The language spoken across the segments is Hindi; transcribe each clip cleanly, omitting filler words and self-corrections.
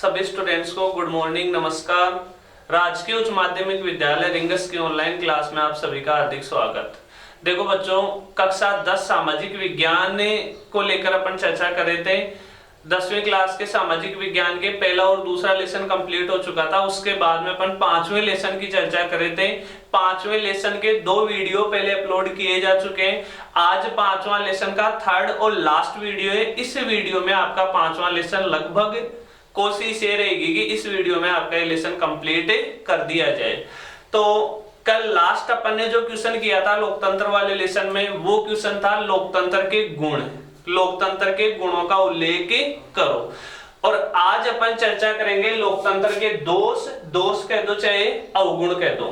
सभी स्टूडेंट्स को गुड मॉर्निंग, नमस्कार। राजकीय उच्च माध्यमिक विद्यालय रिंगस की ऑनलाइन क्लास में आप सभी का हार्दिक स्वागत। देखो बच्चों, कक्षा 10 सामाजिक विज्ञान को लेकर अपन चर्चा कर रहे थे। 10वीं क्लास के सामाजिक विज्ञान के पहला और दूसरा लेसन कंप्लीट हो चुका था। उसके बाद में अपन 5वें लेसन की चर्चा कर रहे थे। 5वें लेसन के 2 वीडियो पहले अपलोड किए जा चुके हैं। आज 5वां लेसन का थर्ड और लास्ट वीडियो है। इस वीडियो में आपका 5वां लेसन लगभग कोशिश ये रहेगी कि इस वीडियो में आपका ये लेसन कंप्लीट कर दिया जाए। तो कल लास्ट अपन ने जो क्वेश्चन किया था लोकतंत्र वाले लेसन में, वो क्वेश्चन था लोकतंत्र के गुण, लोकतंत्र के गुणों का उल्लेख करो। और आज अपन चर्चा करेंगे लोकतंत्र के दोष, दोष कह दो चाहे अवगुण कह दो।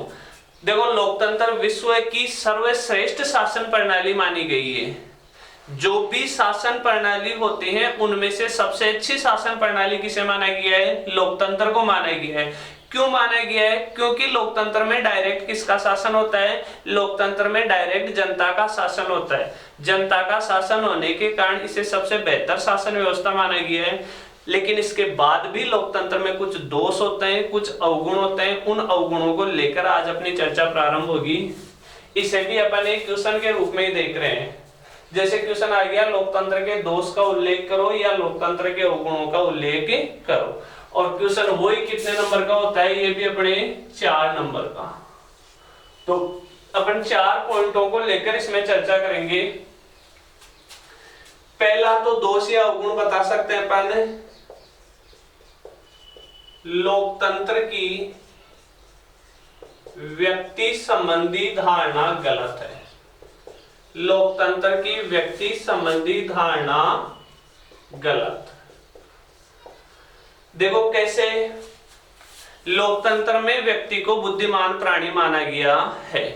देखो, लोकतंत्र विश्व की सर्वश्रेष्ठ शासन प्रणाली मानी गई है। जो भी शासन प्रणाली होती है उनमें से सबसे अच्छी शासन प्रणाली किसे माना गया है? लोकतंत्र को माना गया है। क्यों माना गया है? क्योंकि लोकतंत्र में डायरेक्ट किसका शासन होता है? लोकतंत्र में डायरेक्ट जनता का शासन होता है। जनता का शासन होने के कारण इसे सबसे बेहतर शासन व्यवस्था माना गया है। लेकिन इसके बाद भी लोकतंत्र में कुछ दोष होते हैं, कुछ अवगुण होते हैं। उन अवगुणों को लेकर आज अपनी चर्चा प्रारंभ होगी। इसे भी अपन एक क्वेश्चन के रूप में ही देख रहे हैं। जैसे क्वेश्चन आ गया, लोकतंत्र के दोष का उल्लेख करो या लोकतंत्र के अवगुणों का उल्लेख करो। और क्वेश्चन वही कितने नंबर का होता है? ये भी अपने 4 नंबर का। तो अपन 4 पॉइंटों को लेकर इसमें चर्चा करेंगे। पहला तो दोष या अवगुण बता सकते हैं अपन, लोकतंत्र की व्यक्ति संबंधी धारणा गलत है। लोकतंत्र की व्यक्ति संबंधी धारणा गलत। देखो कैसे? लोकतंत्र में व्यक्ति को बुद्धिमान प्राणी माना गया है।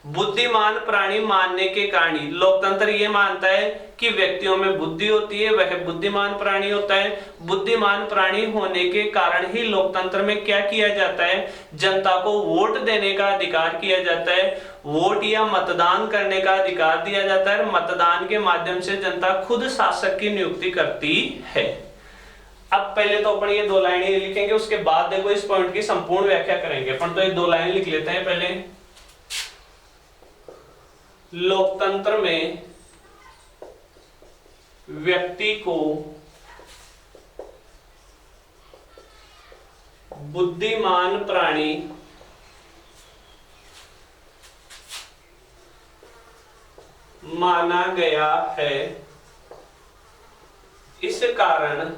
बुद्धिमान प्राणी मानने के कारण लोकतंत्र ये मानता है कि व्यक्तियों में बुद्धि होती है, वह बुद्धिमान प्राणी होता है। बुद्धिमान प्राणी होने के कारण ही लोकतंत्र में क्या किया जाता है? जनता को वोट देने का अधिकार किया जाता है। वोट या मतदान करने का अधिकार दिया जाता है। मतदान के माध्यम से जनता खुद शासक की नियुक्ति करती है। अब पहले तो अपन ये 2 लाइनें लिखेंगे, उसके बाद देखो इस पॉइंट की संपूर्ण व्याख्या करेंगे। अपन तो ये 2 लाइन लिख लेते हैं पहले। लोकतंत्र में व्यक्ति को बुद्धिमान प्राणी माना गया है। इस कारण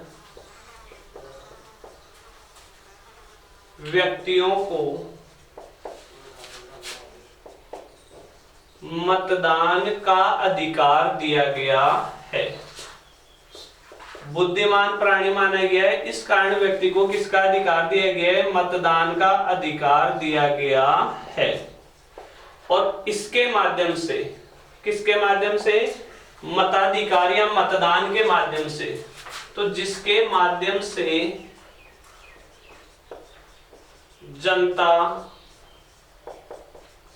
व्यक्तियों को मतदान का अधिकार दिया गया है। बुद्धिमान प्राणी माना गया है, इस कारण व्यक्ति को किसका अधिकार दिया गया है? मतदान का अधिकार दिया गया है। और इसके माध्यम से, किसके माध्यम से? मताधिकार या मतदान के माध्यम से। तो जिसके माध्यम से जनता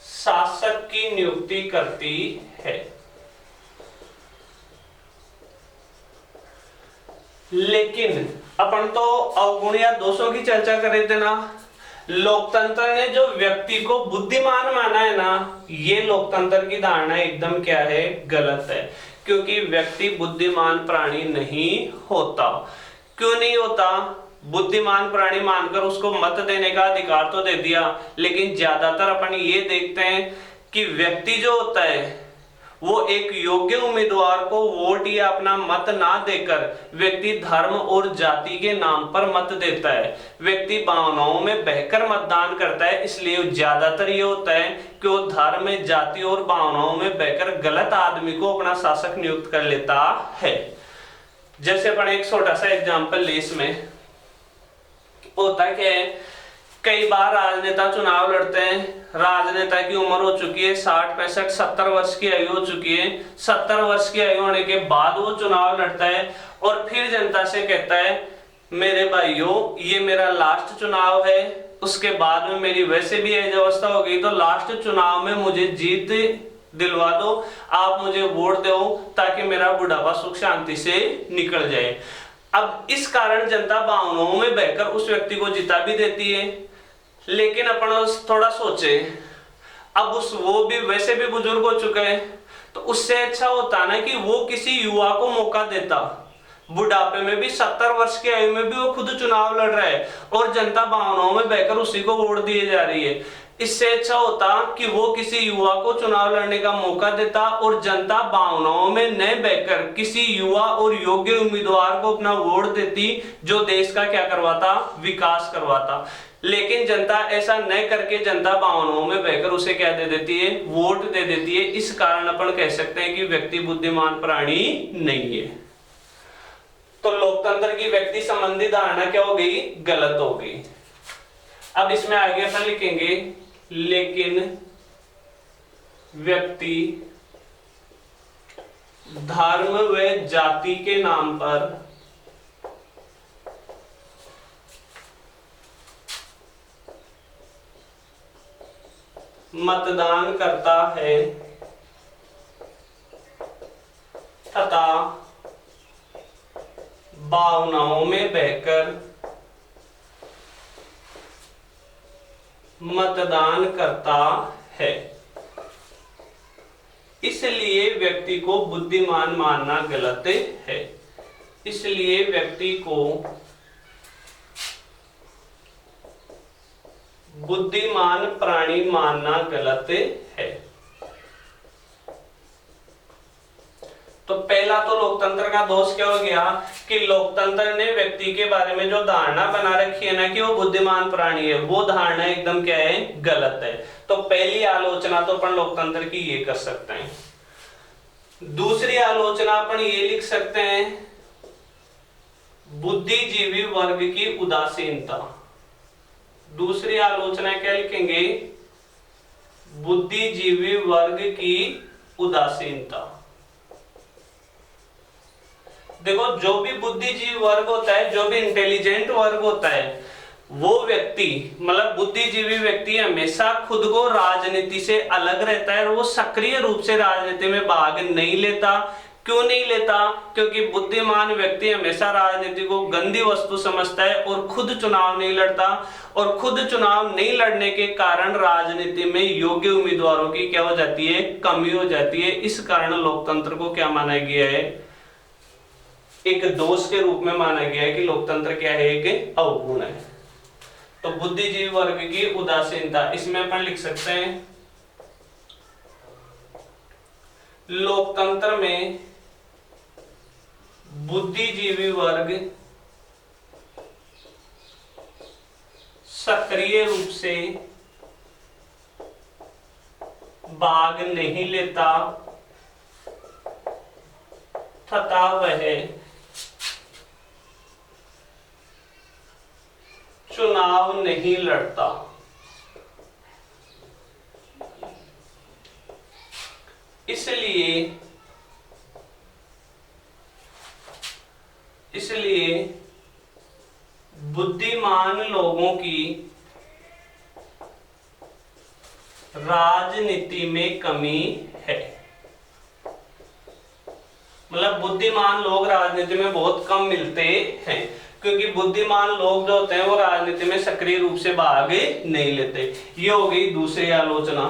शासक की नियुक्ति करती है। लेकिन अपन तो अवगुण या दोषों की चर्चा कर रहे थे ना। लोकतंत्र ने जो व्यक्ति को बुद्धिमान माना है ना, ये लोकतंत्र की धारणा एकदम क्या है? गलत है। क्योंकि व्यक्ति बुद्धिमान प्राणी नहीं होता। क्यों नहीं होता? बुद्धिमान प्राणी मानकर उसको मत देने का अधिकार तो दे दिया, लेकिन ज्यादातर अपन ये देखते हैं कि व्यक्ति जो होता है वो एक योग्य उम्मीदवार को वोट या अपना मत ना देकर व्यक्ति धर्म और जाति के नाम पर मत देता है। व्यक्ति भावनाओं में बहकर मतदान करता है। इसलिए ज्यादातर ये होता है कि वो धर्म, जाति और भावनाओं में बहकर गलत आदमी को अपना शासक नियुक्त कर लेता है। जैसे अपन एक छोटा सा एग्जाम्पल ले, इसमें होता क्या है, कई बार राजनेता चुनाव लड़ते हैं। राजनेता की उम्र हो चुकी है 60, 65, 70 वर्ष की आयु हो चुकी है। 70 वर्ष की आयु होने के बाद वो चुनाव लड़ता है और फिर जनता से कहता है, मेरे भाइयों ये मेरा लास्ट चुनाव है, उसके बाद में मेरी वैसे भी एज अवस्था हो गई, तो लास्ट चुनाव में मुझे जीत दिलवा दो, आप मुझे वोट दो ताकि मेरा बुढ़ापा सुख शांति से निकल जाए। अब इस कारण जनता भावनाओं में बहकर उस व्यक्ति को जिता भी देती है। लेकिन अपन थोड़ा सोचे, अब उस वो भी वैसे भी बुजुर्ग हो चुके हैं, तो उससे अच्छा होता ना कि वो किसी युवा को मौका देता। बुढ़ापे में भी 70 वर्ष की आयु में भी वो खुद चुनाव लड़ रहा है और जनता भावनाओं में बहकर उसी को वोट दिए जा रही है। इससे अच्छा होता कि वो किसी युवा को चुनाव लड़ने का मौका देता और जनता भावनाओं में न बहकर किसी युवा और योग्य उम्मीदवार को अपना वोट देती, जो देश का क्या करवाता, विकास करवाता। लेकिन जनता ऐसा न करके जनता भावनाओं में बहकर उसे क्या दे देती है, वोट दे देती है। इस कारण अपन कह सकते हैं कि व्यक्ति बुद्धिमान प्राणी नहीं है। तो लोकतंत्र की व्यक्ति संबंधी धारणा क्या हो गई, गलत हो गई। अब इसमें आगे अपन लिखेंगे, लेकिन व्यक्ति धर्म व जाति के नाम पर मतदान करता है तथा भावनाओं में बहकर मतदान करता है, इसलिए व्यक्ति को बुद्धिमान मानना गलत है। इसलिए व्यक्ति को बुद्धिमान प्राणी मानना गलत है। तो पहला तो लोकतंत्र का दोष क्या हो गया कि लोकतंत्र ने व्यक्ति के बारे में जो धारणा बना रखी है ना कि वो बुद्धिमान प्राणी है, वो धारणा एकदम क्या है, गलत है। तो पहली आलोचना तो अपन लोकतंत्र की ये कर सकते हैं। दूसरी आलोचना अपन ये लिख सकते हैं, बुद्धिजीवी वर्ग की उदासीनता। दूसरी आलोचना क्या लिखेंगे, बुद्धिजीवी वर्ग की उदासीनता। देखो, जो भी बुद्धिजीवी वर्ग होता है, जो भी इंटेलिजेंट वर्ग होता है, वो व्यक्ति मतलब बुद्धिजीवी व्यक्ति हमेशा खुद को राजनीति से अलग रहता है और वो सक्रिय रूप से राजनीति में भाग नहीं लेता। क्यों नहीं लेता? क्योंकि बुद्धिमान व्यक्ति हमेशा राजनीति को गंदी वस्तु समझता है और खुद चुनाव नहीं लड़ता, और खुद चुनाव नहीं लड़ने के कारण राजनीति में योग्य उम्मीदवारों की क्या हो जाती है, कमी हो जाती है। इस कारण लोकतंत्र को क्या माना गया है, एक दोष के रूप में माना गया है कि लोकतंत्र क्या है, एक अवगुण है। तो बुद्धिजीवी वर्ग की उदासीनता, इसमें अपन लिख सकते हैं, लोकतंत्र में बुद्धिजीवी वर्ग सक्रिय रूप से भाग नहीं लेता तथा वह चुनाव नहीं लड़ता। इसलिए बुद्धिमान लोगों की राजनीति में कमी है। मतलब बुद्धिमान लोग राजनीति में बहुत कम मिलते हैं, क्योंकि बुद्धिमान लोग जो होते हैं वो राजनीति में सक्रिय रूप से भाग नहीं लेते। ये हो गई दूसरी आलोचना।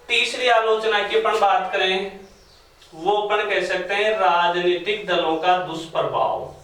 तीसरी आलोचना की अपन बात करें, वो अपन कह सकते हैं राजनीतिक दलों का दुष्प्रभाव।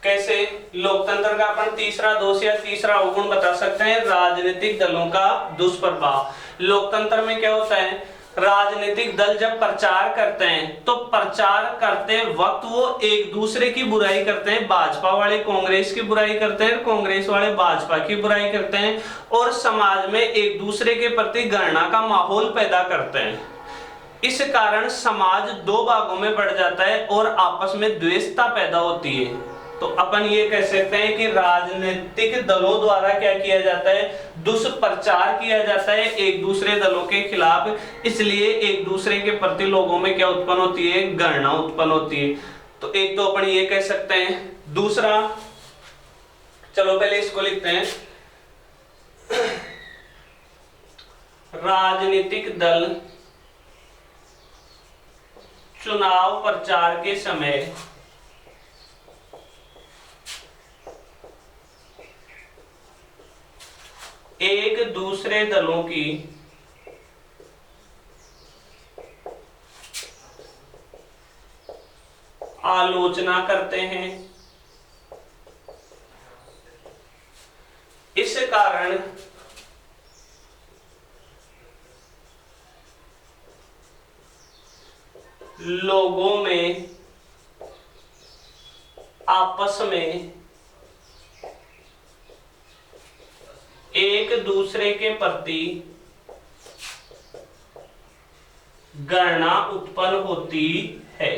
कैसे? लोकतंत्र का अपन तीसरा दोष या तीसरा अवगुण बता सकते हैं, राजनीतिक दलों का दुष्प्रभाव। लोकतंत्र में क्या होता है, राजनीतिक दल जब प्रचार करते हैं तो प्रचार करते वक्त वो एक दूसरे की बुराई करते हैं। भाजपा वाले कांग्रेस की बुराई करते हैं, कांग्रेस वाले भाजपा की बुराई करते हैं, और समाज में एक दूसरे के प्रति घृणा का माहौल पैदा करते हैं। इस कारण समाज दो भागों में बढ़ जाता है और आपस में द्वेषता पैदा होती है। तो अपन ये कह सकते हैं कि राजनीतिक दलों द्वारा क्या किया जाता है, दुष्प्रचार किया जाता है एक दूसरे दलों के खिलाफ। इसलिए एक दूसरे के प्रति लोगों में क्या उत्पन्न होती है, घृणा उत्पन्न होती है। तो एक तो अपन ये कह सकते हैं। दूसरा, चलो पहले इसको लिखते हैं, राजनीतिक दल चुनाव प्रचार के समय एक दूसरे दलों की आलोचना करते हैं। इस कारण लोगों में आपस में एक दूसरे के प्रति घृणा उत्पन्न होती है।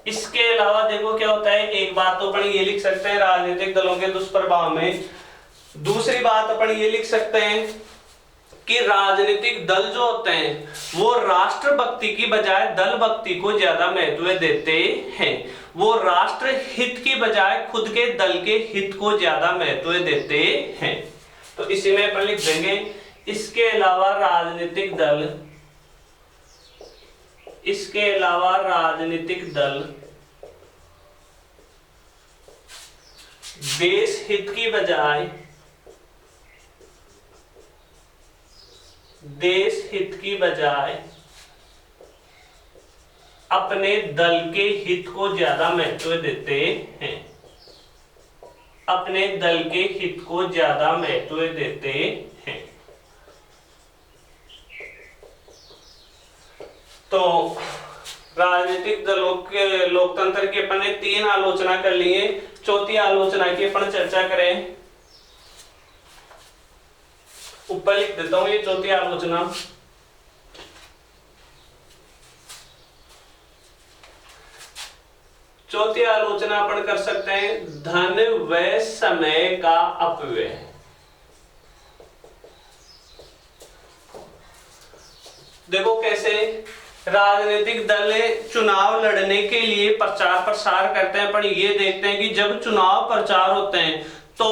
इसके अलावा देखो क्या होता है, एक बात तो अपन ये लिख सकते हैं राजनीतिक दलों के दुष्प्रभाव में, दूसरी बात अपन ये लिख सकते हैं कि राजनीतिक दल जो होते हैं वो राष्ट्र भक्ति की बजाय दल भक्ति को ज्यादा महत्व देते हैं। वो राष्ट्र हित की बजाय खुद के दल के हित को ज्यादा महत्व देते हैं। तो इसी में अपन लिख देंगे, इसके अलावा राजनीतिक दल देश हित की बजाय अपने दल के हित को ज्यादा महत्व देते हैं। अपने दल के हित को ज्यादा महत्व देते हैं। तो राजनीतिक दलों के लोकतंत्र की अपन ने 3 आलोचना कर ली है। चौथी आलोचना की अपन चर्चा करें। ऊपर लिख देता हूं ये चौथी आलोचना। चौथी आलोचना अपन कर सकते हैं धन व समय का अपव्यय। देखो कैसे राजनीतिक दल चुनाव लड़ने के लिए प्रचार प्रसार करते हैं, पर ये देखते हैं कि जब चुनाव प्रचार होते हैं तो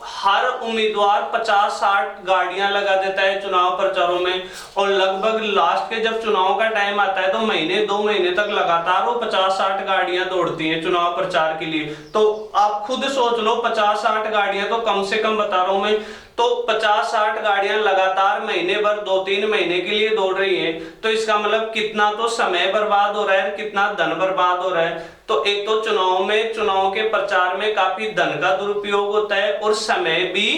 हर उम्मीदवार 50-60 गाड़ियां लगा देता है चुनाव प्रचारों में, और लगभग लास्ट के जब चुनाव का टाइम आता है तो महीने 2 महीने तक लगातार वो 50-60 गाड़ियां दौड़ती हैं चुनाव प्रचार के लिए। तो आप खुद सोच लो 50-60 गाड़ियां तो कम से कम बता रहा हूं मैं, तो 50-60 गाड़ियां लगातार महीने भर 2-3 महीने के लिए दौड़ रही हैं। तो इसका मतलब कितना तो समय बर्बाद हो रहा है, कितना धन बर्बाद हो रहा है। तो एक तो चुनाव के प्रचार में काफी धन का दुरुपयोग होता है और समय भी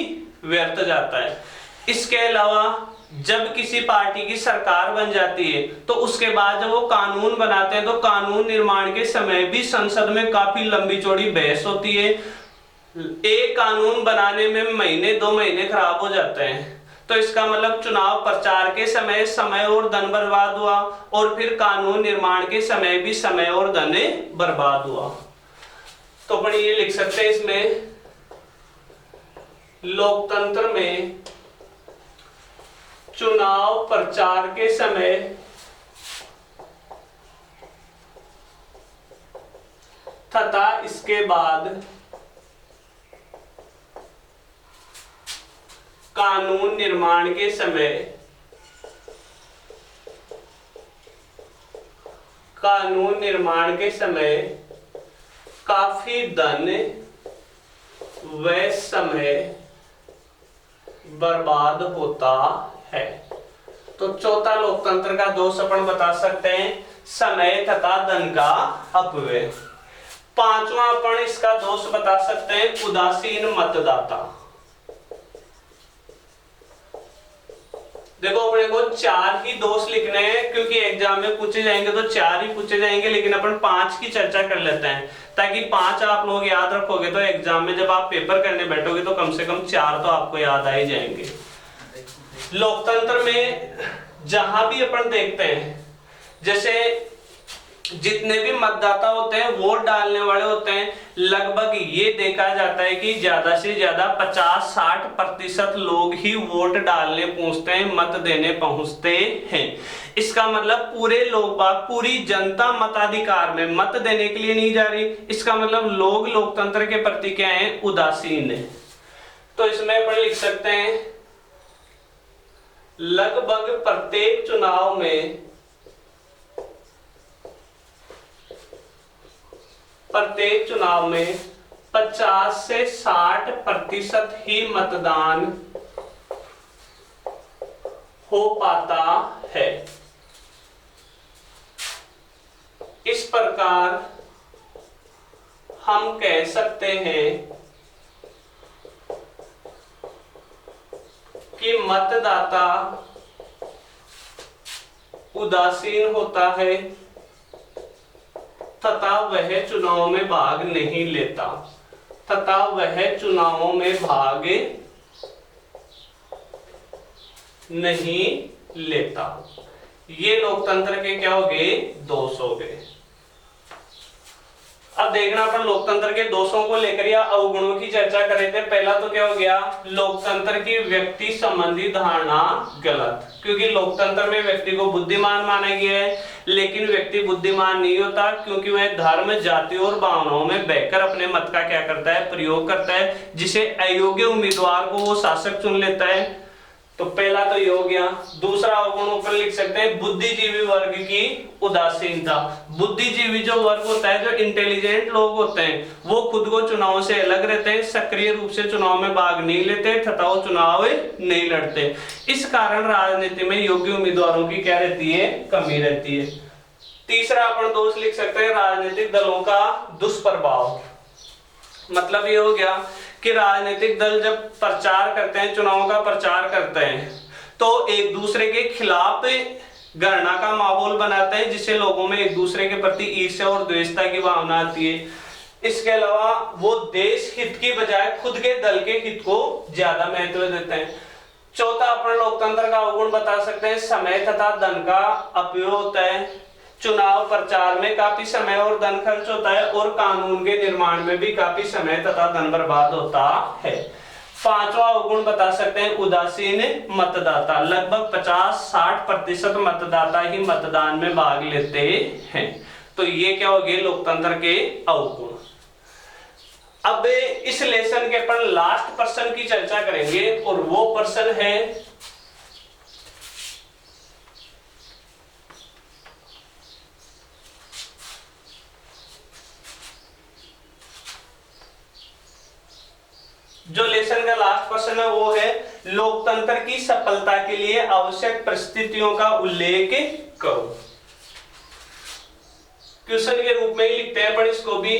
व्यर्थ जाता है। इसके अलावा जब किसी पार्टी की सरकार बन जाती है तो उसके बाद जब वो कानून बनाते हैं तो कानून निर्माण के समय भी संसद में काफी लंबी चौड़ी बहस होती है। एक कानून बनाने में महीने 2 महीने खराब हो जाते हैं। तो इसका मतलब चुनाव प्रचार के समय और धन बर्बाद हुआ, और फिर कानून निर्माण के समय भी समय और धन बर्बाद हुआ। तो अपन ये लिख सकते हैं इसमें लोकतंत्र में चुनाव प्रचार के समय तथा इसके बाद कानून निर्माण के समय काफी धन व समय बर्बाद होता है। तो चौथा लोकतंत्र का दोष अपन बता सकते हैं समय तथा धन का अपव्यय। पांचवा अपन इसका दोष बता सकते हैं उदासीन मतदाता। देखो अपने को 4 ही दोष लिखने हैं, क्योंकि एग्जाम में पूछे जाएंगे तो 4 ही पूछे जाएंगे, लेकिन अपन 5 की चर्चा कर लेते हैं ताकि 5 आप लोग याद रखोगे तो एग्जाम में जब आप पेपर करने बैठोगे तो कम से कम 4 तो आपको याद आ ही जाएंगे। लोकतंत्र में जहां भी अपन देखते हैं, जैसे जितने भी मतदाता होते हैं, वोट डालने वाले होते हैं, लगभग ये देखा जाता है कि ज्यादा से ज्यादा 50-60% लोग ही वोट डालने पहुंचते हैं, मत देने पहुंचते हैं। इसका मतलब पूरे लोग, पूरी जनता मताधिकार में मत देने के लिए नहीं जा रही। इसका मतलब लोग लोकतंत्र के प्रति क्या है, उदासीन है। तो इसमें अपन लिख सकते हैं लगभग प्रत्येक चुनाव में 50 से 60% ही मतदान हो पाता है। इस प्रकार हम कह सकते हैं कि मतदाता उदासीन होता है तथा वह चुनाव में भाग नहीं लेता ये लोकतंत्र के क्या हो गए? दोष हो गए। अब देखना अपन लोकतंत्र के दोषों को लेकर या अवगुणों की चर्चा कर रहे थे। पहला तो क्या हो गया? लोकतंत्र की व्यक्ति संबंधी धारणा गलत, क्योंकि लोकतंत्र में व्यक्ति को बुद्धिमान माना गया है, लेकिन व्यक्ति बुद्धिमान नहीं होता, क्योंकि वह धर्म, जाति और भावनाओं में बहकर अपने मत का क्या करता है? प्रयोग करता है, जिसे अयोग्य उम्मीदवार को वो शासक चुन लेता है। तो पहला तो ये हो गया। दूसरा अवगुण ऊपर लिख सकते हैं, बुद्धिजीवी वर्ग की उदासीनता। बुद्धिजीवी जो वर्ग होता है, जो इंटेलिजेंट लोग होते हैं, वो खुद को चुनाव से अलग रहते हैं, सक्रिय रूप से चुनाव में भाग नहीं लेते तथा वो चुनाव नहीं लड़ते। इस कारण राजनीति में योग्य उम्मीदवारों की क्या रहती है? कमी रहती है। तीसरा अपन दोष लिख सकते हैं, राजनीतिक दलों का दुष्प्रभाव। मतलब ये हो गया कि राजनीतिक दल जब प्रचार करते हैं, चुनाव का प्रचार करते हैं, तो एक दूसरे के खिलाफ गणना का माहौल बनाते हैं, जिससे लोगों में एक दूसरे के प्रति ईर्ष्या और द्वेषता की भावना आती है। इसके अलावा वो देश हित की बजाय खुद के दल के हित को ज्यादा महत्व देते हैं। चौथा अपन लोकतंत्र का अवगुण बता सकते हैं, समय तथा धन का अपव्यय होता है। चुनाव प्रचार में काफी समय और धन खर्च होता है, और कानून के निर्माण में भी काफी समय तथा धन बर्बाद होता है। पांचवा अवगुण बता सकते हैं, उदासीन मतदाता। लगभग 50-60% मतदाता ही मतदान में भाग लेते हैं। तो ये क्या हो गए? लोकतंत्र के अवगुण। अब इस लेसन के अपन लास्ट पर्सन की चर्चा करेंगे, और वो पर्सन है जो लेसन का लास्ट क्वेश्चन है, वो है लोकतंत्र की सफलता के लिए आवश्यक परिस्थितियों का उल्लेख करो। क्वेश्चन के रूप में ही लिखते हैं, पर इसको भी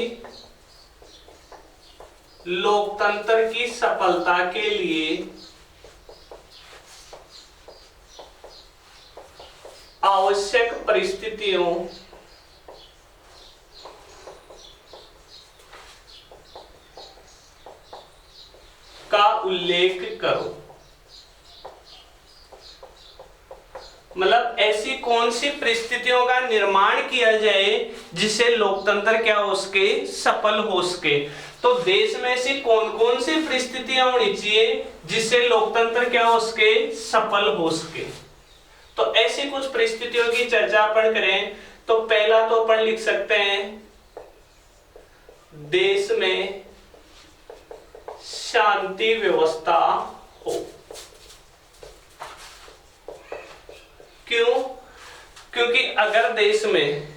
लोकतंत्र की सफलता के लिए आवश्यक परिस्थितियों का उल्लेख करो। मतलब ऐसी कौन सी परिस्थितियों का निर्माण किया जाए जिससे लोकतंत्र क्या हो सके? सफल हो सके। तो देश में ऐसी कौन कौन सी परिस्थितियां होनी चाहिए जिससे लोकतंत्र क्या हो सके? सफल हो सके। तो ऐसी कुछ परिस्थितियों की चर्चा अपन करें तो पहला तो अपन लिख सकते हैं, देश में शांति व्यवस्था हो। क्यों? क्योंकि अगर देश में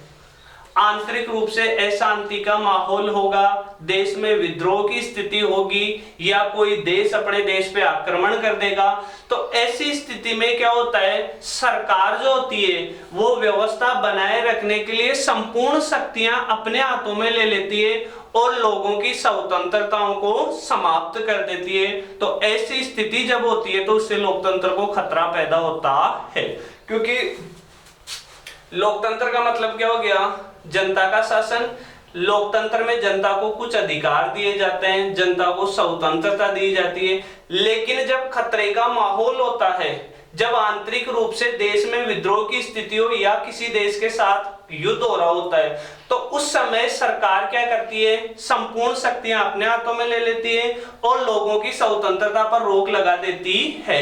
आंतरिक रूप से अशांति का माहौल होगा, देश में विद्रोह की स्थिति होगी, या कोई देश अपने देश पे आक्रमण कर देगा, तो ऐसी स्थिति में क्या होता है? सरकार जो होती है वो व्यवस्था बनाए रखने के लिए संपूर्ण शक्तियां अपने हाथों में ले लेती है और लोगों की स्वतंत्रताओं को समाप्त कर देती है। तो ऐसी स्थिति जब होती है तो उससे लोकतंत्र को खतरा पैदा होता है, क्योंकि लोकतंत्र का मतलब क्या हो गया? जनता का शासन। लोकतंत्र में जनता को कुछ अधिकार दिए जाते हैं, जनता को स्वतंत्रता दी जाती है, लेकिन जब खतरे का माहौल होता है, जब आंतरिक रूप से देश में विद्रोह की स्थिति हो या किसी देश के साथ युद्ध हो रहा होता है, तो उस समय सरकार क्या करती है? संपूर्ण शक्तियां अपने हाथों में ले लेती है और लोगों की स्वतंत्रता पर रोक लगा देती है।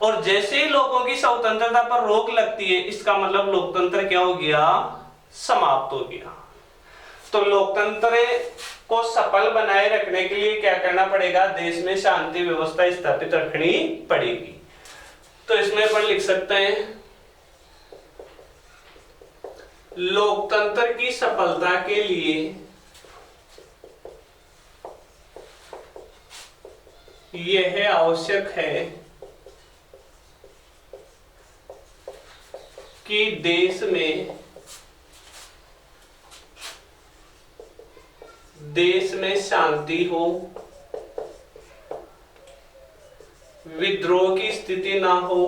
और जैसे ही लोगों की स्वतंत्रता पर रोक लगती है, इसका मतलब लोकतंत्र क्या हो गया? समाप्त हो गया। तो लोकतंत्र को सफल बनाए रखने के लिए क्या करना पड़ेगा? देश में शांति व्यवस्था स्थापित रखनी पड़ेगी। तो इसमें अपन लिख सकते हैं लोकतंत्र की सफलता के लिए यह आवश्यक है कि देश में शांति हो, विद्रोह की स्थिति ना हो,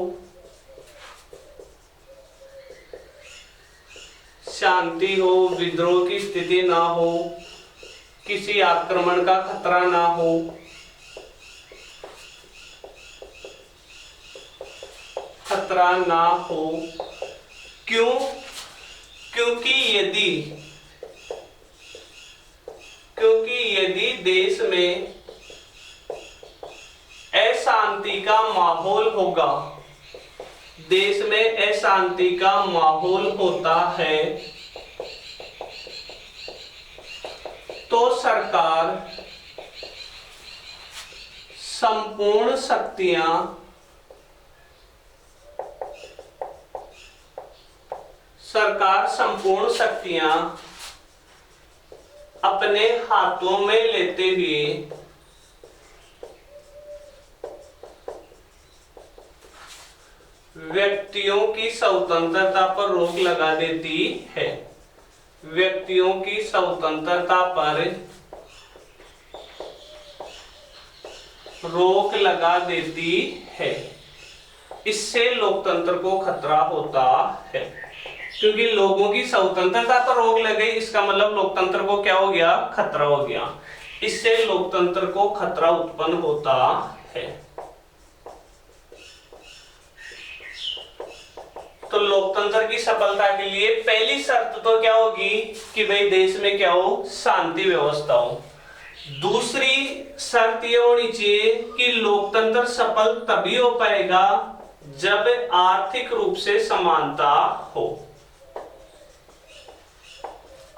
शांति हो, विद्रोह की स्थिति ना हो, किसी आक्रमण का खतरा ना हो, क्यों? क्योंकि यदि देश में अशांति का माहौल होगा, देश में अशांति का माहौल होता है तो सरकार संपूर्ण शक्तियां अपने हाथों में लेते हुए व्यक्तियों की स्वतंत्रता पर रोक लगा देती है। व्यक्तियों की स्वतंत्रता पर रोक लगा देती है। इससे लोकतंत्र को खतरा होता है, क्योंकि लोगों की स्वतंत्रता पर रोक लग गई, इसका मतलब लोकतंत्र को क्या हो गया? खतरा हो गया। इससे लोकतंत्र को खतरा उत्पन्न होता है। तो लोकतंत्र की सफलता के लिए पहली शर्त तो क्या होगी कि भाई देश में क्या हो? शांति व्यवस्था हो। दूसरी शर्त ये होनी चाहिए कि लोकतंत्र सफल तभी हो पाएगा जब आर्थिक रूप से समानता हो।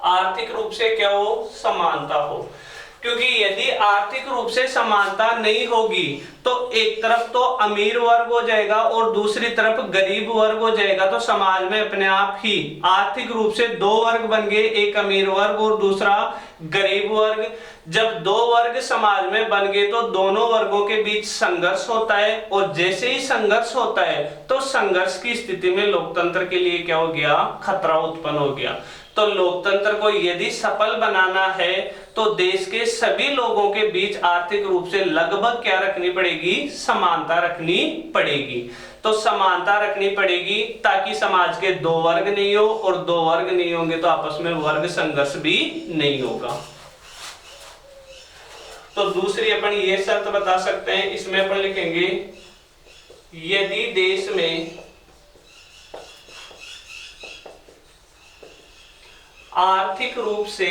आर्थिक रूप से क्या हो? समानता हो। क्योंकि यदि आर्थिक रूप से समानता नहीं होगी तो एक तरफ तो अमीर वर्ग हो जाएगा और दूसरी तरफ गरीब वर्ग हो जाएगा, तो समाज में अपने आप ही आर्थिक रूप से दो वर्ग बन गए, एक अमीर वर्ग और दूसरा गरीब वर्ग। जब दो वर्ग समाज में बन गए तो दोनों वर्गों के बीच संघर्ष होता है, और जैसे ही संघर्ष होता है तो संघर्ष की स्थिति में लोकतंत्र के लिए क्या हो गया? खतरा उत्पन्न हो गया। तो लोकतंत्र को यदि सफल बनाना है तो देश के सभी लोगों के बीच आर्थिक रूप से लगभग क्या रखनी पड़ेगी? समानता रखनी पड़ेगी। तो समानता रखनी पड़ेगी ताकि समाज के दो वर्ग नहीं हो, और दो वर्ग नहीं होंगे तो आपस में वर्ग संघर्ष भी नहीं होगा। तो दूसरी अपन ये शर्त बता सकते हैं, इसमें अपन लिखेंगे यदि देश में आर्थिक रूप से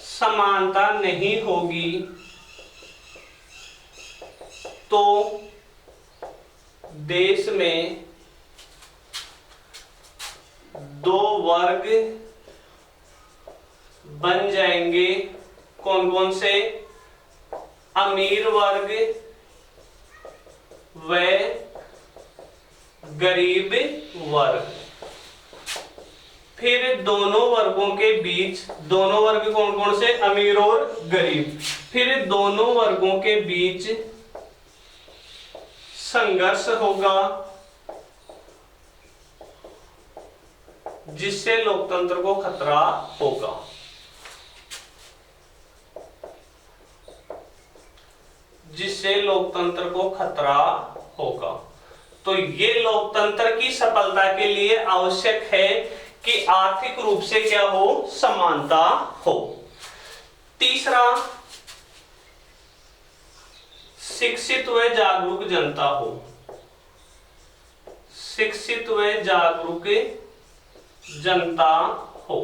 समानता नहीं होगी तो देश में दो वर्ग बन जाएंगे। कौन कौन से? अमीर वर्ग व गरीब वर्ग। फिर दोनों वर्गों के बीच, दोनों वर्ग कौन कौन से? अमीर और गरीब। फिर दोनों वर्गों के बीच संघर्ष होगा जिससे लोकतंत्र को खतरा होगा। जिससे लोकतंत्र को खतरा होगा। तो ये लोकतंत्र की सफलता के लिए आवश्यक है कि आर्थिक रूप से क्या हो? समानता हो। तीसरा, शिक्षित व जागरूक जनता हो। शिक्षित व जागरूक जनता हो,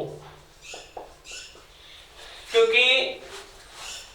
क्योंकि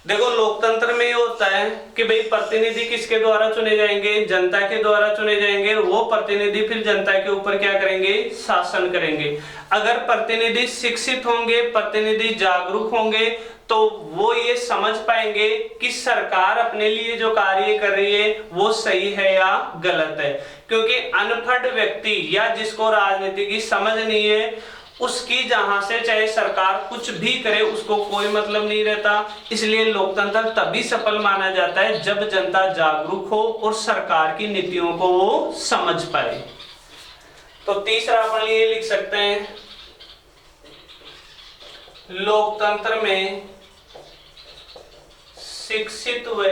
देखो लोकतंत्र में ये होता है कि भाई प्रतिनिधि किसके द्वारा चुने जाएंगे, जनता के द्वारा चुने जाएंगे। वो प्रतिनिधि फिर जनता के ऊपर क्या करेंगे, शासन करेंगे। अगर प्रतिनिधि शिक्षित होंगे, प्रतिनिधि जागरूक होंगे, तो वो ये समझ पाएंगे कि सरकार अपने लिए जो कार्य कर रही है वो सही है या गलत है। क्योंकि अनपढ़ व्यक्ति या जिसको राजनीति की समझ नहीं है, उसकी जहां से चाहे सरकार कुछ भी करे उसको कोई मतलब नहीं रहता। इसलिए लोकतंत्र तभी सफल माना जाता है जब जनता जागरूक हो और सरकार की नीतियों को वो समझ पाए। तो तीसरा अपन ये लिख सकते हैं, लोकतंत्र में शिक्षित व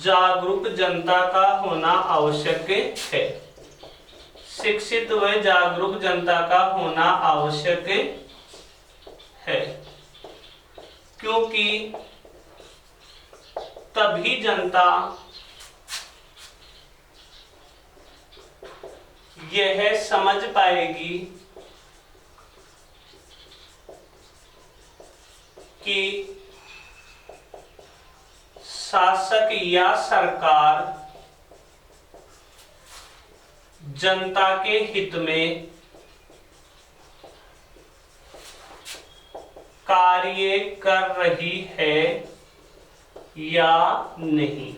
जागरूक जनता का होना आवश्यक है। शिक्षित व जागरूक जनता का होना आवश्यक है, क्योंकि तभी जनता यह समझ पाएगी कि शासक या सरकार जनता के हित में कार्य कर रही है या नहीं।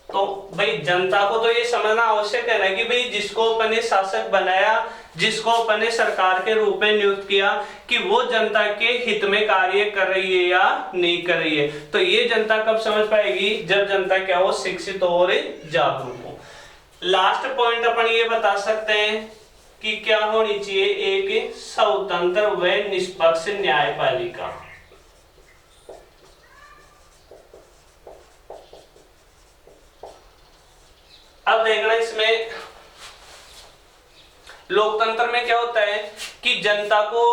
तो भाई जनता को तो ये समझना आवश्यक है ना कि भाई जिसको अपने शासक बनाया, जिसको अपने सरकार के रूप में नियुक्त किया, कि वो जनता के हित में कार्य कर रही है या नहीं कर रही है। तो ये जनता कब समझ पाएगी, जब जनता क्या हो, शिक्षित और जागरूक हो। लास्ट पॉइंट अपन ये बता सकते हैं कि क्या होनी चाहिए, एक स्वतंत्र व निष्पक्ष न्यायपालिका। अब देखना इसमें लोकतंत्र में क्या होता है कि जनता को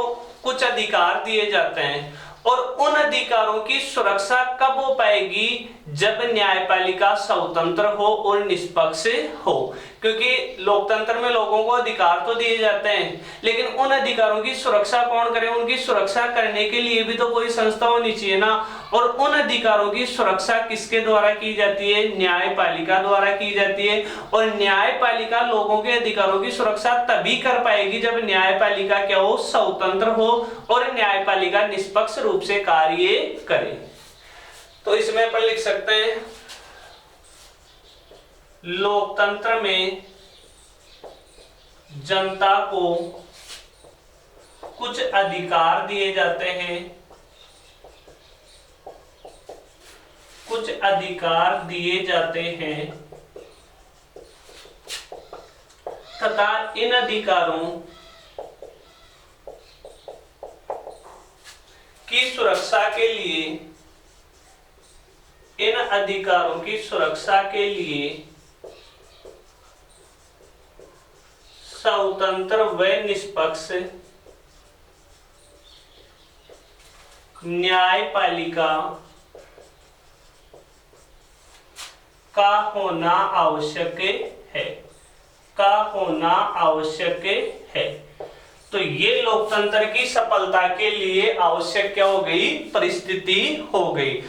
कुछ अधिकार दिए जाते हैं, और उन अधिकारों की सुरक्षा कब हो पाएगी, जब न्यायपालिका स्वतंत्र हो और निष्पक्ष हो। क्योंकि लोकतंत्र में लोगों को अधिकार तो दिए जाते हैं, लेकिन उन अधिकारों की सुरक्षा कौन करे, उनकी सुरक्षा करने के लिए भी तो कोई संस्था होनी चाहिए ना। और उन अधिकारों की सुरक्षा किसके द्वारा की जाती है, न्यायपालिका द्वारा की जाती है। और न्यायपालिका लोगों के अधिकारों की सुरक्षा तभी कर पाएगी जब न्यायपालिका क्या हो, स्वतंत्र हो और न्यायपालिका निष्पक्ष रूप से कार्य करे। तो इसमें अपन लिख सकते हैं, लोकतंत्र में जनता को कुछ अधिकार दिए जाते हैं, कुछ अधिकार दिए जाते हैं, तथा इन अधिकारों की सुरक्षा के लिए, इन अधिकारों की सुरक्षा के लिए स्वतंत्र व निष्पक्ष न्यायपालिका का होना आवश्यक है, का होना आवश्यक है। तो ये लोकतंत्र की सफलता के लिए आवश्यक क्या हो गई, परिस्थिति हो गई।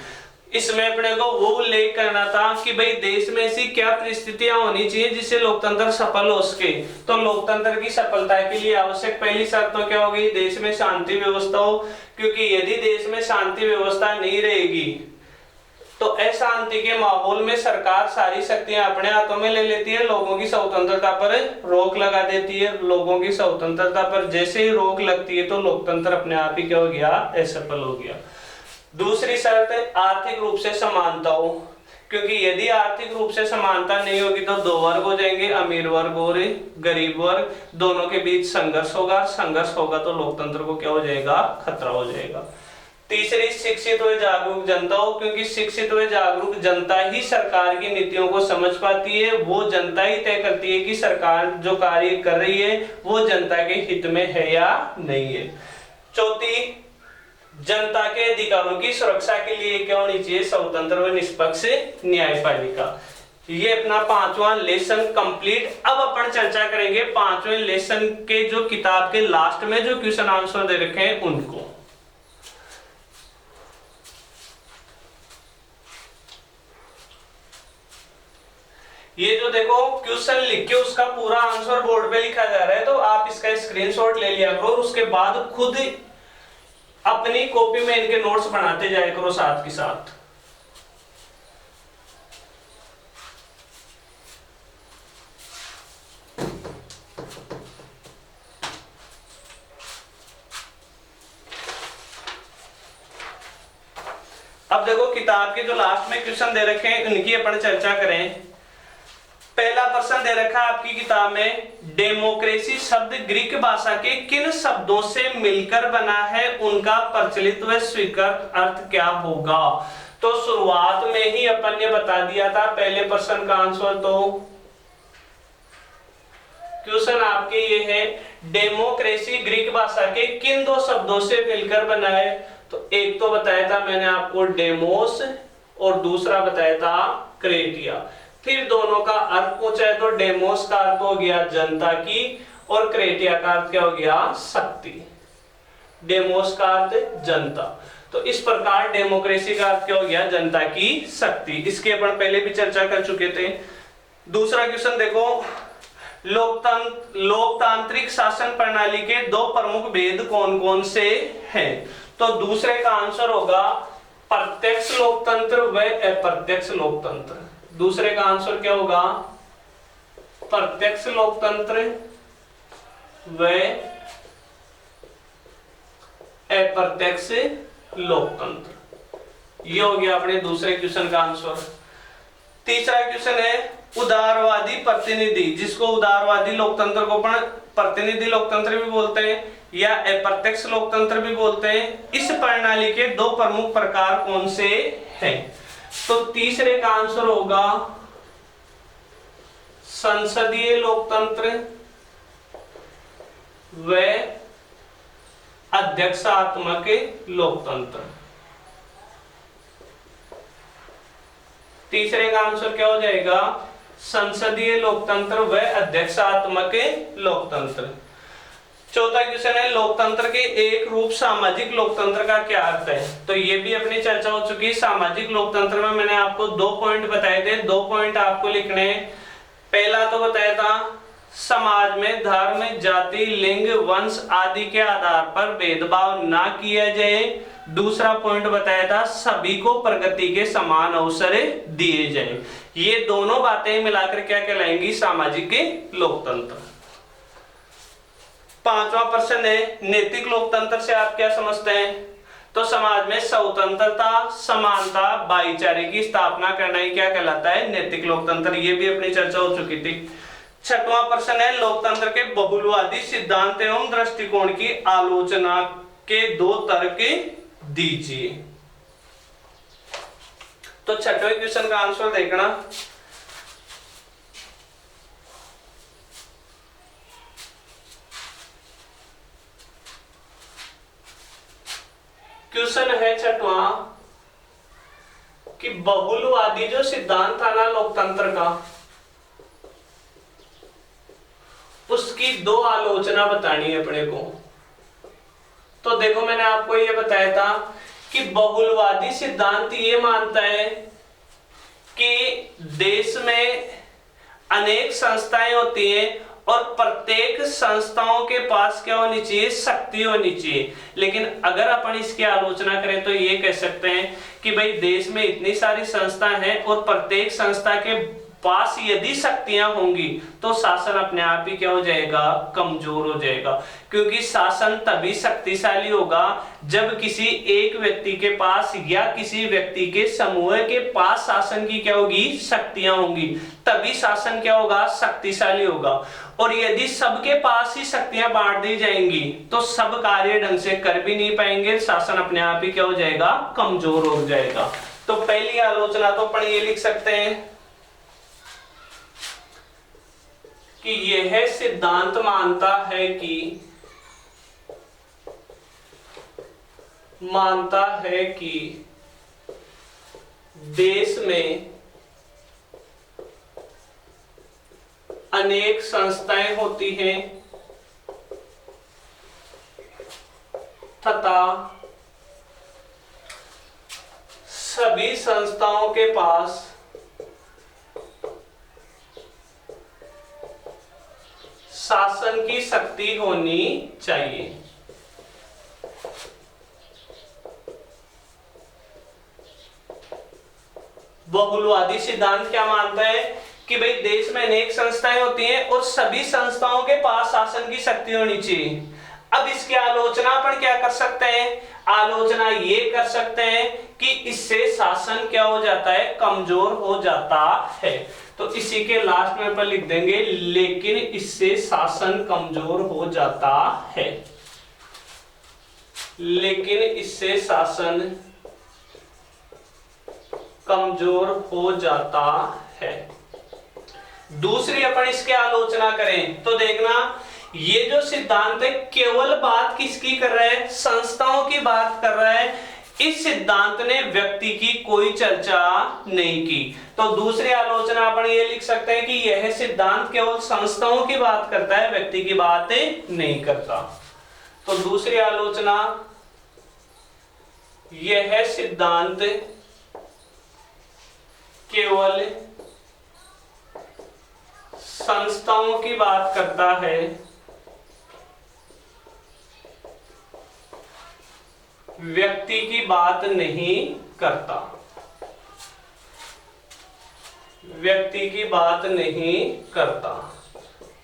इसमें अपने को वो उल्लेख करना था कि भाई देश में ऐसी क्या परिस्थितियां होनी चाहिए जिससे लोकतंत्र सफल हो सके। तो लोकतंत्र की सफलता के लिए आवश्यक पहली शर्त तो क्या होगी, देश में शांति व्यवस्था हो। क्योंकि यदि देश में शांति व्यवस्था नहीं रहेगी तो अशांति के माहौल में सरकार सारी शक्तियां अपने हाथों में ले लेती है, लोगों की स्वतंत्रता पर रोक लगा देती है। लोगों की स्वतंत्रता पर जैसे ही रोक लगती है तो लोकतंत्र अपने आप ही क्या हो गया, असफल हो गया। दूसरी शर्त है आर्थिक रूप से समानता हो। क्योंकि यदि आर्थिक रूप से समानता नहीं होगी तो दो वर्ग हो जाएंगे, अमीर वर्ग और गरीब वर्ग, दोनों के बीच संघर्ष होगा। संघर्ष होगा तो लोकतंत्र को क्या हो जाएगा, खतरा हो जाएगा। तीसरी शिक्षित व जागरूक जनता हो। क्योंकि शिक्षित व जागरूक जनता ही सरकार की नीतियों को समझ पाती है, वो जनता ही तय करती है कि सरकार जो कार्य कर रही है वो जनता के हित में है या नहीं है। चौथी, जनता के अधिकारों की सुरक्षा के लिए क्या होनी चाहिए, स्वतंत्र व निष्पक्ष न्यायपालिका। ये अपना 5वां लेसन कंप्लीट। अब अपन चर्चा करेंगे 5वें लेसन के जो किताब के लास्ट में जो क्वेश्चन आंसर दे रखे हैं उनको। ये जो देखो क्वेश्चन लिख के उसका पूरा आंसर बोर्ड पे लिखा जा रहा है, तो आप इसका स्क्रीनशॉट ले लिया करो और उसके बाद खुद अपनी कॉपी में इनके नोट्स बनाते जाया करो साथ के साथ। अब देखो किताब के जो लास्ट में क्वेश्चन दे रखे हैं उनकी अपन चर्चा करें। पहला प्रश्न दे रखा है आपकी किताब में, डेमोक्रेसी शब्द ग्रीक भाषा के किन शब्दों से मिलकर बना है, उनका प्रचलित व स्वीकृत अर्थ क्या होगा। तो शुरुआत में ही अपन ने बता दिया था पहले प्रश्न का आंसर। तो क्वेश्चन आपके ये है, डेमोक्रेसी ग्रीक भाषा के किन दो शब्दों से मिलकर बना है। तो एक तो बताया था मैंने आपको डेमोस और दूसरा बताया था क्रेटिया। फिर दोनों का अर्थ पूछा है तो डेमोस का अर्थ हो गया जनता की और क्रेटिया का अर्थ क्या हो गया, शक्ति। डेमोस का अर्थ जनता, तो इस प्रकार डेमोक्रेसी का अर्थ क्या हो गया, जनता की शक्ति। इसके अपन पहले भी चर्चा कर चुके थे। दूसरा क्वेश्चन देखो, लोकतांत्रिक शासन प्रणाली के दो प्रमुख भेद कौन कौन से हैं। तो दूसरे का आंसर होगा प्रत्यक्ष लोकतंत्र व अप्रत्यक्ष लोकतंत्र। दूसरे का आंसर क्या होगा, प्रत्यक्ष लोकतंत्र व अप्रत्यक्ष लोकतंत्र। ये हो गया अपने दूसरे क्वेश्चन का आंसर। तीसरा क्वेश्चन है उदारवादी प्रतिनिधि, जिसको उदारवादी लोकतंत्र को अपन प्रतिनिधि लोकतंत्र भी बोलते हैं या अप्रत्यक्ष लोकतंत्र भी बोलते हैं। इस प्रणाली के दो प्रमुख प्रकार कौन से हैं। तो तीसरे का आंसर होगा संसदीय लोकतंत्र व अध्यक्षात्मक लोकतंत्र। तीसरे का आंसर क्या हो जाएगा, संसदीय लोकतंत्र व अध्यक्षात्मक लोकतंत्र। चौथा क्वेश्चन है लोकतंत्र के एक रूप सामाजिक लोकतंत्र का क्या अर्थ है। तो ये भी अपनी चर्चा हो चुकी है। सामाजिक लोकतंत्र में मैंने आपको 2 पॉइंट बताए थे, 2 पॉइंट आपको लिखने हैं। पहला तो बताया था समाज में धर्म, जाति, लिंग, वंश आदि के आधार पर भेदभाव ना किया जाए। दूसरा पॉइंट बताया था सभी को प्रगति के समान अवसर दिए जाए। ये दोनों बातें मिलाकर क्या कहलाएंगी, सामाजिक लोकतंत्र। पांचवा प्रश्न है नैतिक लोकतंत्र से आप क्या समझते हैं। तो समाज में स्वतंत्रता, समानता, भाईचारे की स्थापना करना ही क्या कहलाता है, नैतिक लोकतंत्र। ये भी अपनी चर्चा हो चुकी थी। छठवां प्रश्न है लोकतंत्र के बहुलवादी सिद्धांत एवं दृष्टिकोण की आलोचना के 2 तर्क दीजिए। तो छठवें क्वेश्चन का आंसर देखना, क्वेश्चन है छठवां कि बहुलवादी जो सिद्धांत था ना लोकतंत्र का, उसकी 2 आलोचना बतानी है अपने को। तो देखो मैंने आपको ये बताया था कि बहुलवादी सिद्धांत ये मानता है कि देश में अनेक संस्थाएं होती हैं और प्रत्येक संस्थाओं के पास क्या होनी चाहिए, शक्ति होनी चाहिए। लेकिन अगर अपन इसकी आलोचना करें तो ये कह सकते हैं कि भाई देश में इतनी सारी संस्था हैं और प्रत्येक संस्था के पास यदि शक्तियां होंगी तो शासन अपने आप ही क्या हो जाएगा, कमजोर हो जाएगा। क्योंकि शासन तभी शक्तिशाली होगा जब किसी एक व्यक्ति के पास या किसी व्यक्ति के समूह के पास शासन की क्या होगी, शक्तियां होंगी, तभी शासन क्या होगा, शक्तिशाली होगा। और यदि सबके पास ही शक्तियां बांट दी जाएंगी तो सब कार्य ढंग से कर भी नहीं पाएंगे, शासन अपने आप ही क्या हो जाएगा, कमजोर हो जाएगा। तो पहली आलोचना तो अपन ये लिख सकते हैं कि यह सिद्धांत मानता है कि देश में अनेक संस्थाएं होती हैं तथा सभी संस्थाओं के पास शासन की शक्ति होनी चाहिए। बहुलवादी सिद्धांत क्या मानता है कि भाई देश में अनेक संस्थाएं होती हैं और सभी संस्थाओं के पास शासन की शक्ति होनी चाहिए। अब इसकी आलोचना अपन क्या कर सकते हैं, आलोचना ये कर सकते हैं कि इससे शासन क्या हो जाता है, कमजोर हो जाता है। तो इसी के लास्ट में अपन लिख देंगे लेकिन इससे शासन कमजोर हो जाता है, लेकिन इससे शासन कमजोर हो जाता है। दूसरी अपन इसके आलोचना करें तो देखना ये जो सिद्धांत है केवल बात किसकी कर रहा है, संस्थाओं की बात कर रहा है। इस सिद्धांत ने व्यक्ति की कोई चर्चा नहीं की। तो दूसरी आलोचना अपन ये लिख सकते हैं कि यह सिद्धांत केवल संस्थाओं की बात करता है, व्यक्ति की बात नहीं करता। तो दूसरी आलोचना, यह सिद्धांत केवल संस्थाओं की बात करता है, व्यक्ति की बात नहीं करता, व्यक्ति की बात नहीं करता।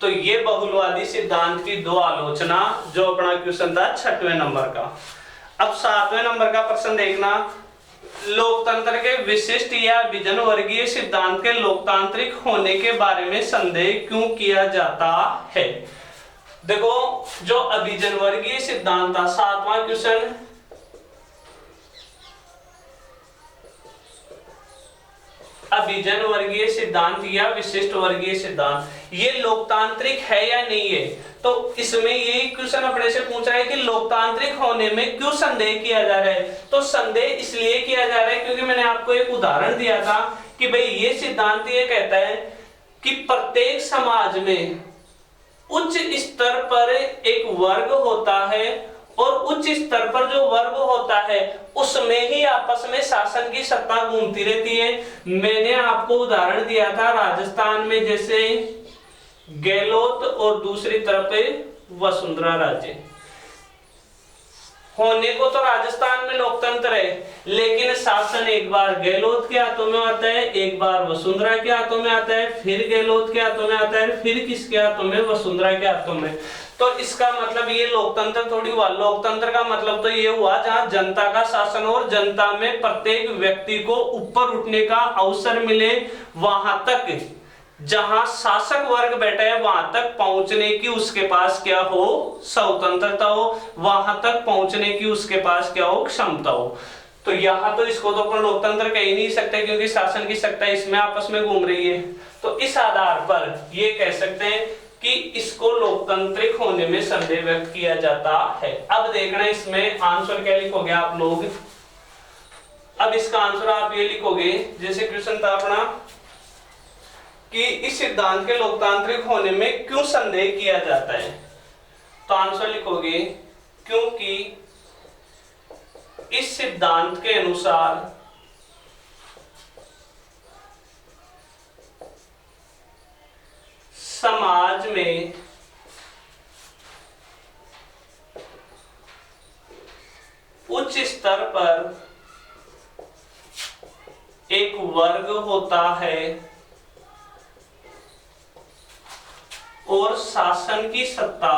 तो ये बहुलवादी सिद्धांत की दो आलोचना जो अपना क्वेश्चन था 6वें नंबर का। अब 7वें नंबर का प्रश्न देखना, लोकतंत्र के विशिष्ट या विजन वर्गीय सिद्धांत के लोकतांत्रिक होने के बारे में संदेह क्यों किया जाता है। देखो जो अभिजन वर्गीय सिद्धांत था 7वां क्वेश्चन, अभिजन वर्गीय सिद्धांत या विशिष्ट वर्गीय सिद्धांत ये लोकतांत्रिक है या नहीं है। तो इसमें यही क्वेश्चन अपने से पूछ रहा है कि लोकतांत्रिक होने में क्यों संदेह किया जा रहा है। तो संदेह इसलिए किया जा रहा है क्योंकि मैंने आपको एक उदाहरण दिया था कि भाई ये सिद्धांत ये कहता है कि प्रत्येक समाज में उच्च स्तर पर एक वर्ग होता है और उच्च स्तर पर जो वर्ग होता है उसमें ही आपस में शासन की सत्ता घूमती रहती है। मैंने आपको उदाहरण दिया था राजस्थान में जैसे गहलोत और दूसरी तरफ वसुंधरा राजे। होने को तो राजस्थान में लोकतंत्र है लेकिन शासन एक बार गहलोत के हाथों में आता है, एक बार वसुंधरा के हाथों में आता है, फिर गहलोत के हाथों में आता है, फिर किसके हाथों में, वसुंधरा के हाथों में। तो इसका मतलब ये लोकतंत्र थोड़ी हुआ। लोकतंत्र का मतलब तो ये हुआ जहां जनता का शासन और जनता में प्रत्येक व्यक्ति को ऊपर उठने का अवसर मिले, वहां तक जहां शासक वर्ग बैठा है वहां तक पहुंचने की उसके पास क्या हो, स्वतंत्रता हो, वहां तक पहुंचने की उसके पास क्या हो, क्षमता हो। तो यहां तो इसको तो अपन लोकतंत्र कह ही नहीं सकते क्योंकि शासन की सत्ता इसमें आपस में घूम रही है। तो इस आधार पर ये कह सकते हैं कि इसको लोकतांत्रिक होने में संदेह व्यक्त किया जाता है। अब देखना इसमें आंसर क्या लिखोगे आप लोग। अब इसका आंसर आप ये लिखोगे जैसे क्वेश्चन था अपना कि इस सिद्धांत के लोकतांत्रिक होने में क्यों संदेह किया जाता है। तो आंसर लिखोगे क्योंकि इस सिद्धांत के अनुसार समाज में उच्च स्तर पर एक वर्ग होता है और शासन की सत्ता,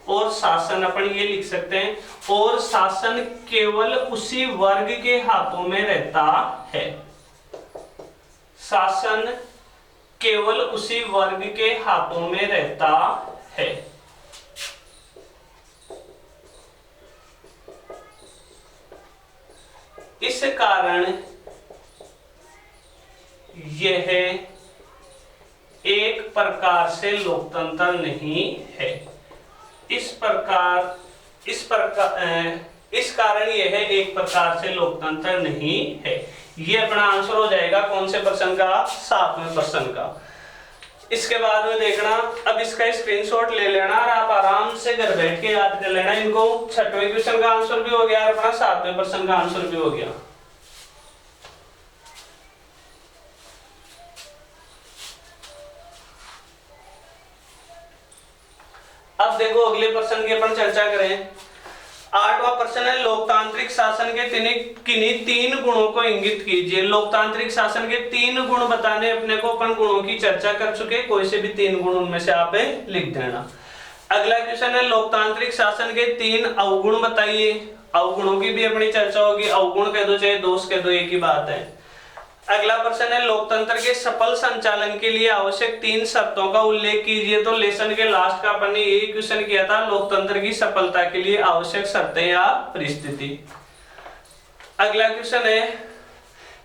और शासन अपन ये लिख सकते हैं, और शासन केवल उसी वर्ग के हाथों में रहता है। शासन केवल उसी वर्ग के हाथों में रहता है। इस कारण यह एक प्रकार से लोकतंत्र नहीं है। इस कारण यह एक प्रकार से लोकतंत्र नहीं है। ये अपना आंसर हो जाएगा कौन से प्रश्न का, 7वें प्रश्न का। इसके बाद में देखना, अब इसका स्क्रीनशॉट ले लेना और आप आराम से घर बैठ के याद कर लेना इनको। 6वें क्वेश्चन का आंसर भी हो गया और अपना 7वें प्रश्न का आंसर भी हो गया। अब देखो अगले प्रश्न की अपन चर्चा करें। 8वां प्रश्न है, लोकतांत्रिक शासन के किन्हीं 3 गुणों को इंगित कीजिए। लोकतांत्रिक शासन के 3 गुण बताने, अपने को अपन गुणों की चर्चा कर चुके, कोई से भी 3 गुण उनमें से आप लिख देना। अगला क्वेश्चन है, लोकतांत्रिक शासन के 3 अवगुण बताइए। अवगुणों की भी अपनी चर्चा होगी, अवगुण कह दो चाहे दोष कह दो, एक ही बात है। अगला प्रश्न है, लोकतंत्र के सफल संचालन के लिए आवश्यक 3 शर्तों का उल्लेख कीजिए। तो लेसन के लास्ट का अपन ने यही क्वेश्चन किया था, लोकतंत्र की सफलता के लिए आवश्यक शर्तें या परिस्थिति। अगला क्वेश्चन है,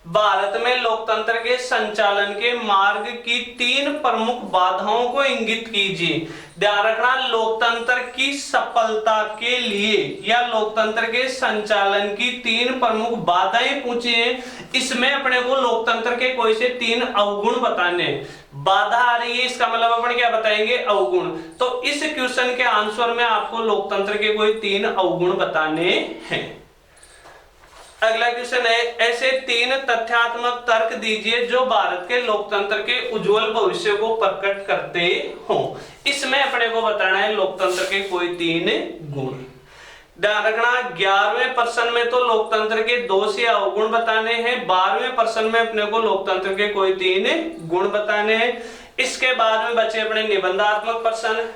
भारत में लोकतंत्र के संचालन के मार्ग की 3 प्रमुख बाधाओं को इंगित कीजिए। ध्यान रखना, लोकतंत्र की सफलता के लिए या लोकतंत्र के संचालन की 3 प्रमुख बाधाएं पूछी हैं। इसमें अपने को लोकतंत्र के कोई से 3 अवगुण बताने। बाधा आ रही है, इसका मतलब अपन क्या बताएंगे, अवगुण। तो इस क्वेश्चन के आंसर में आपको लोकतंत्र के कोई 3 अवगुण बताने हैं। अगला क्वेश्चन है, ऐसे 3 तथ्यात्मक तर्क दीजिए जो भारत के लोकतंत्र के उज्जवल भविष्य को प्रकट करते हो। इसमें अपने को बताना है लोकतंत्र के कोई 3 गुण। ध्यान रखना, 11वें प्रश्न में तो लोकतंत्र के 2 से अवगुण बताने हैं, 12वें प्रश्न में अपने को लोकतंत्र के कोई 3 गुण बताने हैं। इसके बाद में बचे अपने निबंधात्मक प्रश्न।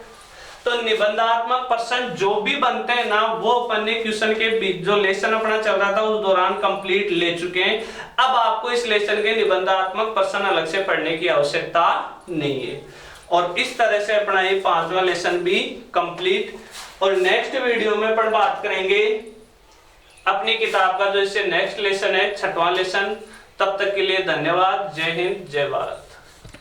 तो निबंधात्मक प्रश्न जो भी बनते हैं ना, वो अपन ने क्वेश्चन के बीच जो लेसन अपना चल रहा था उस दौरान कंप्लीट ले चुके हैं। अब आपको इस लेसन के निबंधात्मक प्रश्न अलग से पढ़ने की आवश्यकता नहीं है। और इस तरह से अपना ये 5वां लेसन भी कंप्लीट। और नेक्स्ट वीडियो में अपन बात करेंगे अपनी किताब का जो इससे नेक्स्ट लेसन है, 6वां लेसन। तब तक के लिए धन्यवाद। जय हिंद, जय भारत।